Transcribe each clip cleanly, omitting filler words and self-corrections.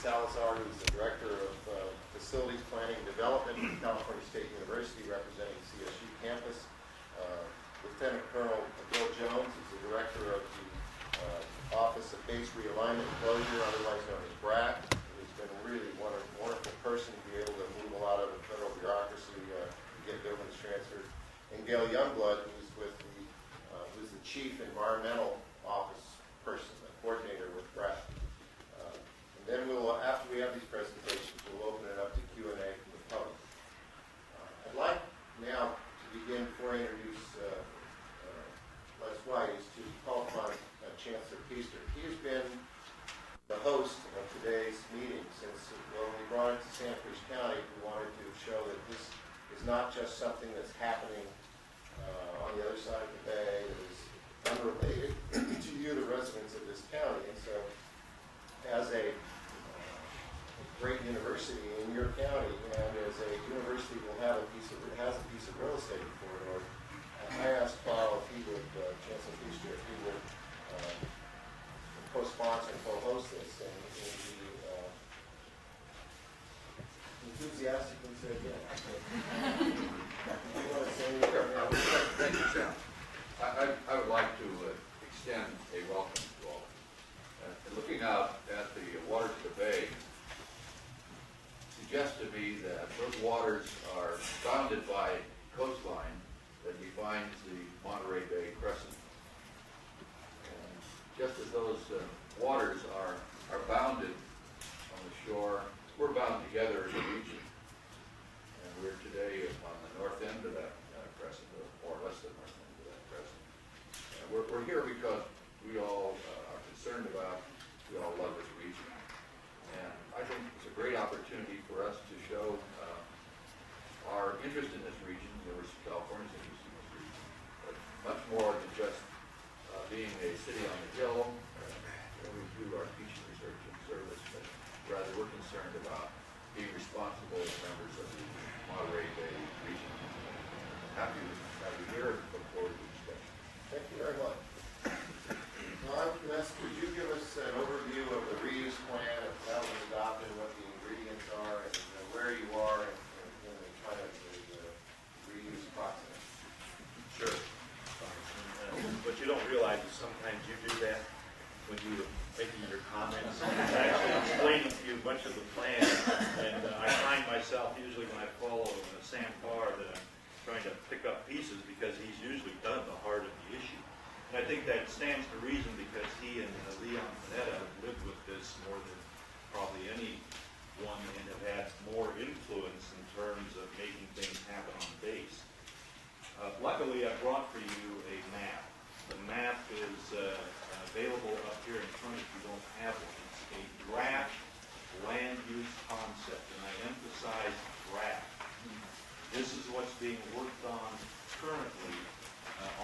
Salazar, who's the Director of Facilities Planning and Development at California State University, representing CSU campus. Lieutenant Colonel Bill Jones is the Director of the Office of Base Realignment and Closure, otherwise known as BRAC, who's been a really wonderful person to be able to move a lot of the federal bureaucracy to get buildings transferred. And Gail Youngblood, who's the Chief Environmental Office person, the coordinator with BRAC. And then after we have these presentations, we'll open it up to Q&A from the public. I'd like now to begin, before I introduce Les White, is to call upon Chancellor Keister. He has been the host of today's meeting since when we brought it to Santa Cruz County. We wanted to show that this is not just something that's happening on the other side of the bay that is unrelated to you, the residents of this county. And so, as a great university in your county, and as a university has a piece of real estate in Fort Ord, I asked Carl if he would, Chancellor Keister, if he would co-sponsor and co-host this, and he enthusiastically said yes. You want to say anything? Sure. Thank you, Sam. I would like to extend a welcome to all. Looking out at the waters of the bay suggests to me that those waters are bounded by coastline that defines the Monterey Bay Crescent. And just as those waters are bounded on the shore, we're bound together as a region. And we're today on the north end of that crescent, or less than north end of that crescent. And we're here because we all are concerned about, we all love this region. And I think it's a great opportunity for us to show our interest in this region, the University of California's interest in this region, but much more than just being a city on the hill. We do our teaching, research, and service, but rather we're concerned about being responsible members of the Monterey Bay region. Happy to have you here and look forward to the discussion. Thank you very much. Ron, could you give us an overview of the reuse plan, of how it was adopted, what the ingredients are, and where you are in the kind of the reuse process? Sure. What you don't realize is sometimes you do that when you're making your comments and actually explaining to you much of the plan. And I find myself usually when I follow Sam Carr that I'm trying to pick up pieces because he's usually done the heart of the issue. And I think that stands to reason because he and Leon Panetta have lived with this more than probably anyone and have had more influence in terms of making things happen on base. Luckily, I brought for you a map. The map is available up here in front if you don't have one. It's a draft land use concept, and I emphasize draft. This is what's being worked on currently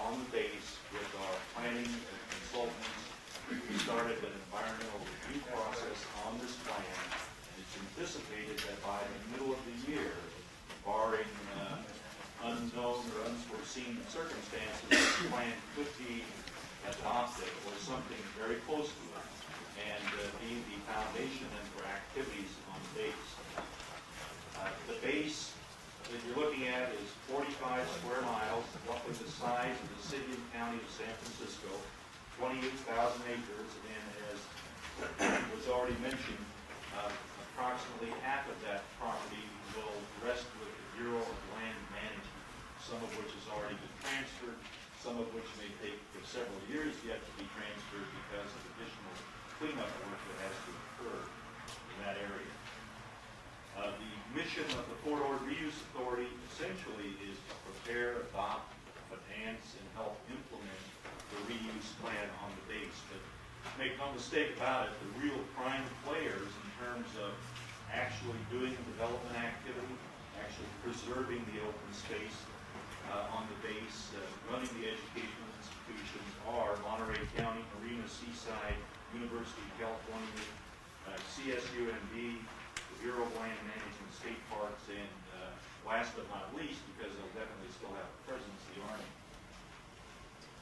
on the base with our planning consultants. We started an environmental review process on this plan, and it's anticipated that by the middle of the year, barring unknown or unforeseen circumstances, the plan could be adopted or something very close to it, and be the foundation then for activities on base. The base that you're looking at is 45 square miles, roughly the size of the city and county of San Francisco, 28,000 acres, and as was already mentioned, approximately half of that property will rest with the Bureau of Land Management, some of which has already been transferred, some of which may take several years yet to be transferred because of additional cleanup work that has to occur in that area. The mission of the Fort Ord Reuse Authority essentially is to prepare, adopt, enhance, and help implement the reuse plan on the base. But make no mistake about it, the real prime players in terms of actually doing the development activity, actually preserving the open space on the base, running the educational institutions are Monterey County, Marina, Seaside, University of California, CSUMB, the Bureau of Land Management, State Parks, and last but not least, because they'll definitely still have a presence, the Army.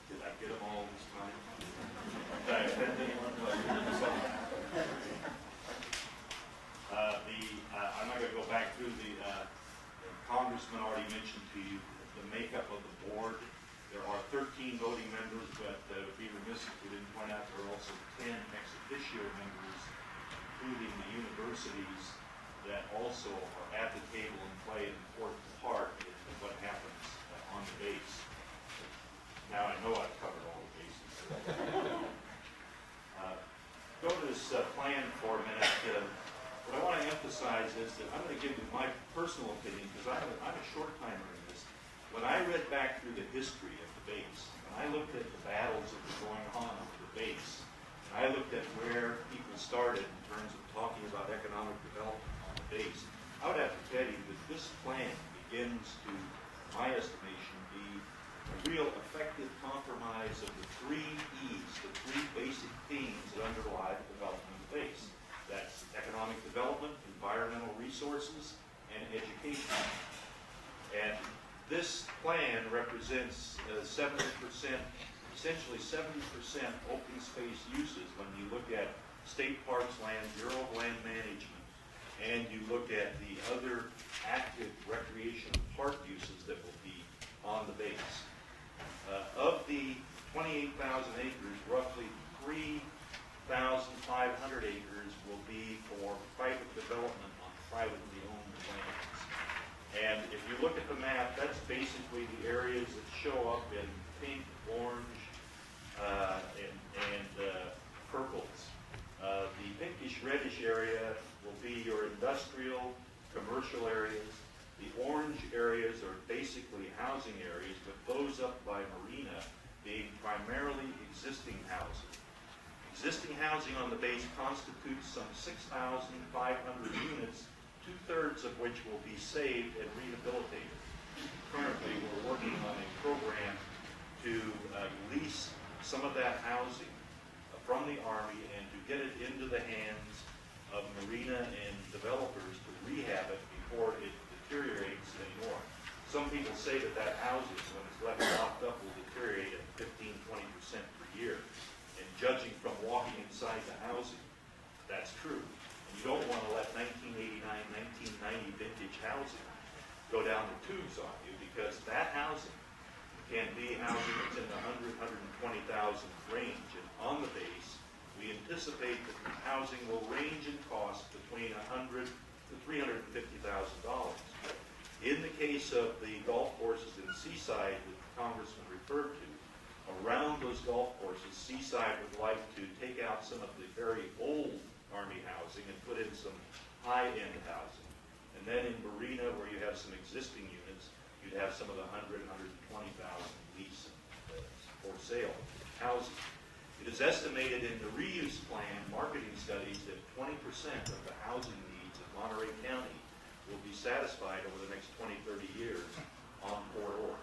Did I get them all this time? Did I offend anyone? ratio members, including the universities that also are at the table and play an important part in what happens on the base. Now I know I've covered all the bases. Go to this plan for a minute. What I want to emphasize is that I'm going to give you my personal opinion because I'm a short timer in this. When I read back through the history of the base, when I looked at the battles that were going on over the base, and I looked at where people started in terms of talking about economic development on the base, I would have to tell you that this plan begins to, in my estimation, be a real effective compromise of the three E's, the three basic themes that underlie the development of the base. That's economic development, environmental resources, and education. And this plan represents 70%, essentially 70% open space uses when you look at state parks land, Bureau of Land Management, and you look at the other active recreation park uses that will be on the base. Of the 28,000 acres, roughly 3,500 acres will be for private development on privately owned lands. And if you look at the map, that's basically the areas that show up in pink, orange, and purples. The pinkish reddish area will be your industrial, commercial areas. The orange areas are basically housing areas, but those up by Marina being primarily existing housing. Existing housing on the base constitutes some 6,500 units, 2/3 of which will be saved and rehabilitated. Currently, we're working on a program to lease some of that housing from the Army and to get it into the hands of Marina and developers to rehab it before it deteriorates anymore. Some people say that that housing, when it's left locked up, will deteriorate at 15-20% per year. And judging from walking inside the housing, that's true. And you don't want to let 1989, 1990 vintage housing go down the tubes on you, because that housing can be housing that's in the 120,000 range. And on the base, we anticipate that the housing will range in cost between $100,000 to $350,000. In the case of the golf courses in Seaside that the Congressman referred to, around those golf courses, Seaside would like to take out some of the very old Army housing and put in some high-end housing. And then in Marina, where you have some existing units, you'd have some of the 100,000, 120,000 lease for sale housing. It is estimated in the reuse plan marketing studies that 20% of the housing needs of Monterey County will be satisfied over the next 20, 30 years on corridor.